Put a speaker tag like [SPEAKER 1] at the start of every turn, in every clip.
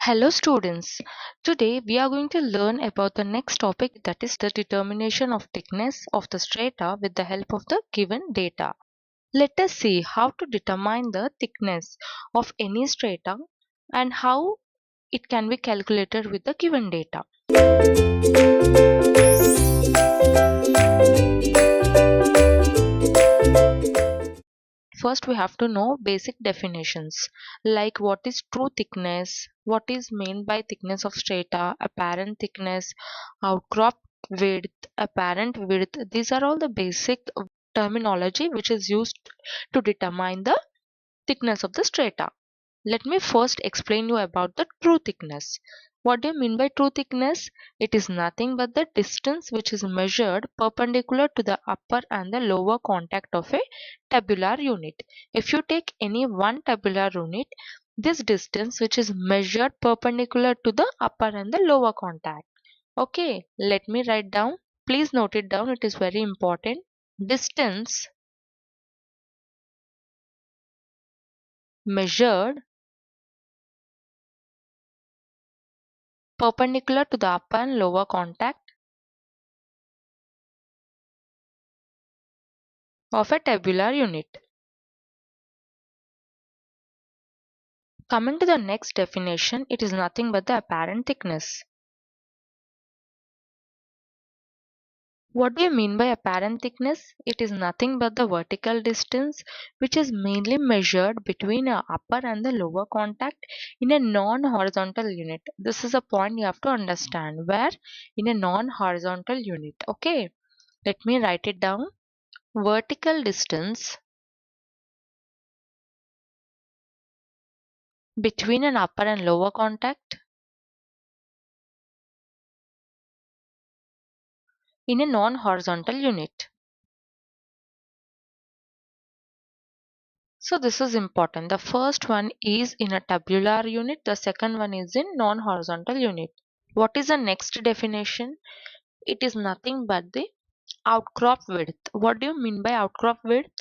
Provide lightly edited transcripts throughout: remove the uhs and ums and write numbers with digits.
[SPEAKER 1] Hello students, today we are going to learn about the next topic, that is the determination of thickness of the strata with the help of the given data. Let us see how to determine the thickness of any strata and how it can be calculated with the given data. First, we have to know basic definitions like what is true thickness, what is meant by thickness of strata, apparent thickness, outcrop width, apparent width. These are all the basic terminology which is used to determine the thickness of the strata. Let me first explain you about the true thickness. What do you mean by true thickness? It is nothing but the distance which is measured perpendicular to the upper and the lower contact of a tabular unit. If you take any one tabular unit, this distance which is measured perpendicular to the upper and the lower contact. Okay, let me write down. Please note it down, it is very important. Distance measured perpendicular to the upper and lower contact of a tabular unit. Coming to the next definition, it is nothing but the apparent thickness. What do you mean by apparent thickness? It is nothing but the vertical distance which is mainly measured between a upper and the lower contact in a non-horizontal unit. This is a point you have to understand, where in a non-horizontal unit. Okay, let me write it down. Vertical distance between an upper and lower contact in a non-horizontal unit. So this is important. The first one is in a tabular unit, the second one is in non-horizontal unit. What is the next definition? It is nothing but the outcrop width. What do you mean by outcrop width?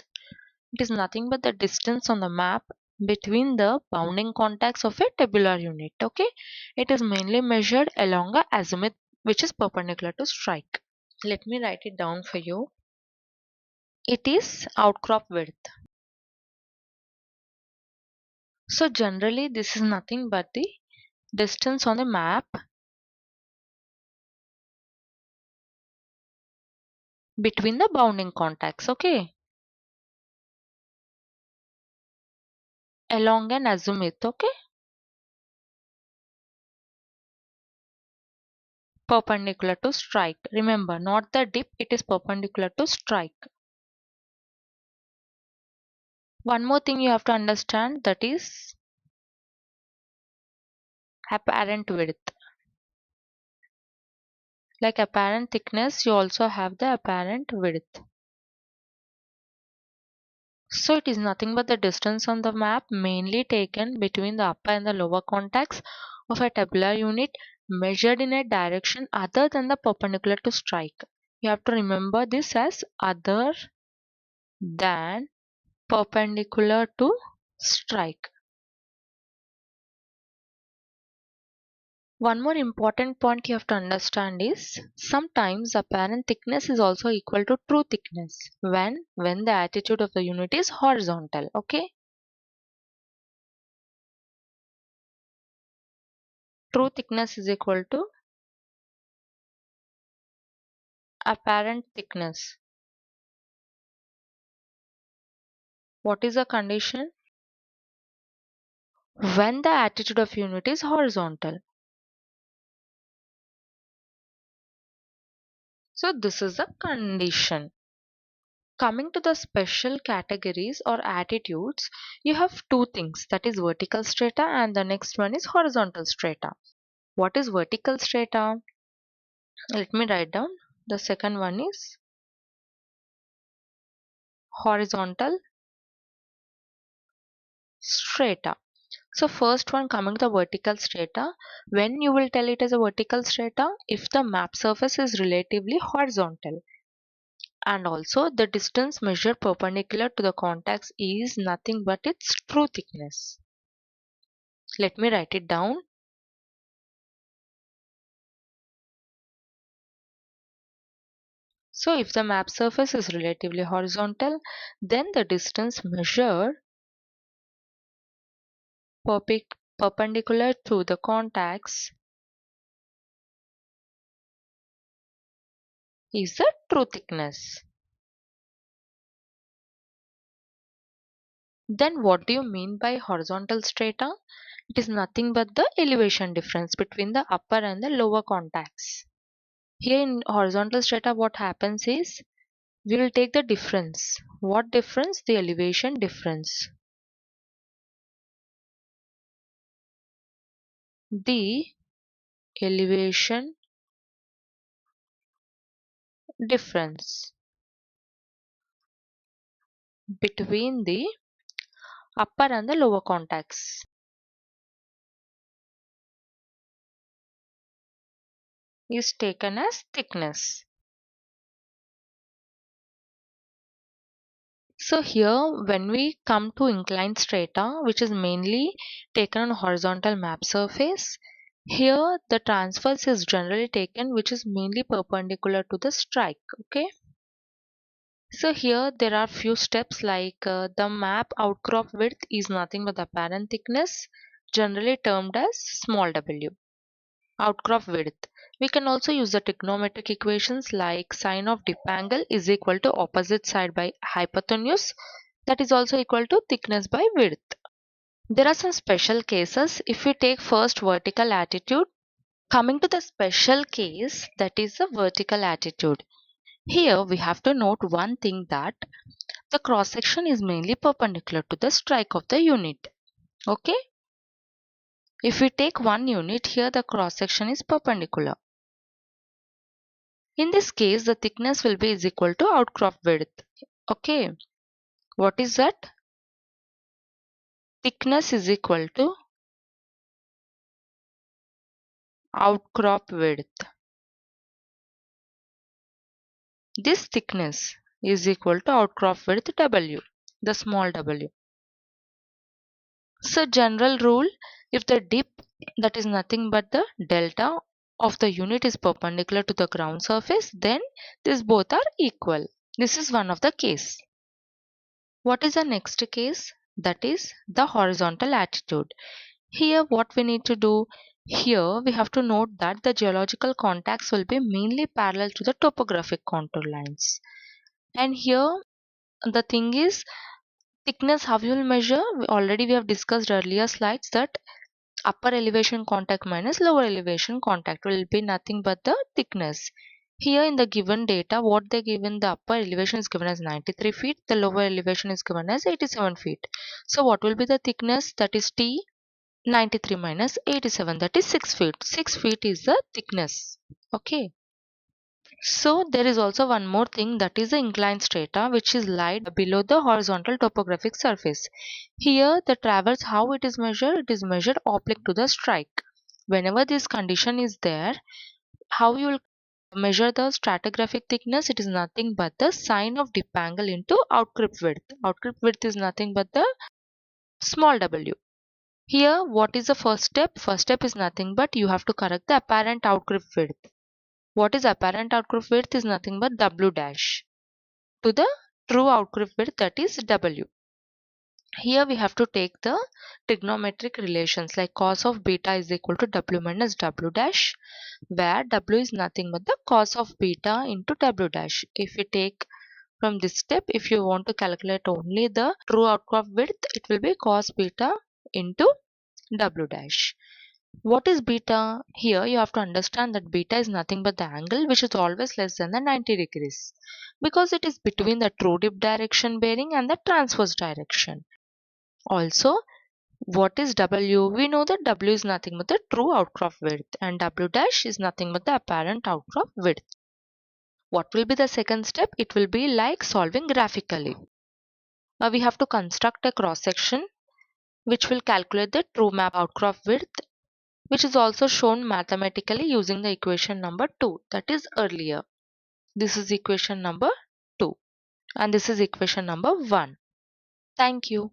[SPEAKER 1] It is nothing but the distance on the map between the bounding contacts of a tabular unit. Okay, it is mainly measured along a azimuth which is perpendicular to strike. Let me write it down for you. It is outcrop width. So generally this is nothing but the distance on the map between the bounding contacts, okay, along an azimuth, okay, perpendicular to strike. Remember, not the dip, it is perpendicular to strike. One more thing you have to understand, that is apparent width. Like apparent thickness, you also have the apparent width. So it is nothing but the distance on the map mainly taken between the upper and the lower contacts of a tabular unit measured in a direction other than the perpendicular to strike. You have to remember this as other than perpendicular to strike. One more important point you have to understand is sometimes apparent thickness is also equal to true thickness when the attitude of the unit is horizontal. Okay, true thickness is equal to apparent thickness. What is the condition? When the attitude of unit is horizontal. So this is the condition. Coming to the special categories or attitudes, you have two things, that is vertical strata and the next one is horizontal strata. What is vertical strata? Let me write down. The second one is horizontal strata. So first one, coming to the vertical strata, when you will tell it as a vertical strata, if the map surface is relatively horizontal and also the distance measured perpendicular to the contacts is nothing but its true thickness. Let me write it down. So if the map surface is relatively horizontal, then the distance measured perpendicular to the contacts is the true thickness. Then what do you mean by horizontal strata? It is nothing but the elevation difference between the upper and the lower contacts. Here in horizontal strata, what happens is we will take the difference. What difference? The elevation difference. The elevation difference between the upper and the lower contacts is taken as thickness. So here when we come to inclined strata, which is mainly taken on horizontal map surface, here the transverse is generally taken which is mainly perpendicular to the strike. Okay. So here there are few steps like the map outcrop width is nothing but the apparent thickness, generally termed as small w. Outcrop width. We can also use the trigonometric equations like sine of dip angle is equal to opposite side by hypotenuse, that is also equal to thickness by width. There are some special cases. If we take first vertical attitude, coming to the special case, that is the vertical attitude. Here we have to note one thing, that the cross section is mainly perpendicular to the strike of the unit. Okay. If we take one unit, here the cross section is perpendicular. In this case, the thickness will be is equal to outcrop width. Okay. What is that? Thickness is equal to outcrop width. This thickness is equal to outcrop width W, the small w. So general rule, if the dip, that is nothing but the delta of the unit, is perpendicular to the ground surface, then these both are equal. This is one of the case. What is the next case? That is the horizontal attitude. Here what we need to do, here we have to note that the geological contacts will be mainly parallel to the topographic contour lines. And here the thing is, thickness, how you will measure? Already we have discussed earlier slides that upper elevation contact minus lower elevation contact will be nothing but the thickness. Here in the given data, what they given, the upper elevation is given as 93 feet, the lower elevation is given as 87 feet. So what will be the thickness? That is T. 93 minus 87, that is 6 feet. 6 feet is the thickness. Okay. So there is also one more thing, that is the inclined strata, which is lied below the horizontal topographic surface. Here the traverse, how it is measured? It is measured oblique to the strike. Whenever this condition is there, how you will measure the stratigraphic thickness? It is nothing but the sine of dip angle into outcrop width. Outcrop width is nothing but the small w. Here what is the first step? First step is nothing but you have to correct the apparent outcrop width. What is apparent outcrop width? Is nothing but W dash to the true outcrop width, that is W. Here we have to take the trigonometric relations like cos of beta is equal to W minus W dash, where W is nothing but the cos of beta into W dash. If we take from this step, if you want to calculate only the true outcrop width, it will be cos beta into W dash. What is beta? Here you have to understand that beta is nothing but the angle which is always less than the 90 degrees, because it is between the true dip direction bearing and the transverse direction. Also, what is W? We know that W is nothing but the true outcrop width and W dash is nothing but the apparent outcrop width. What will be the second step? It will be like solving graphically. Now we have to construct a cross section which will calculate the true map outcrop width, which is also shown mathematically using the equation number 2, that is earlier. This is equation number 2 and this is equation number 1. Thank you.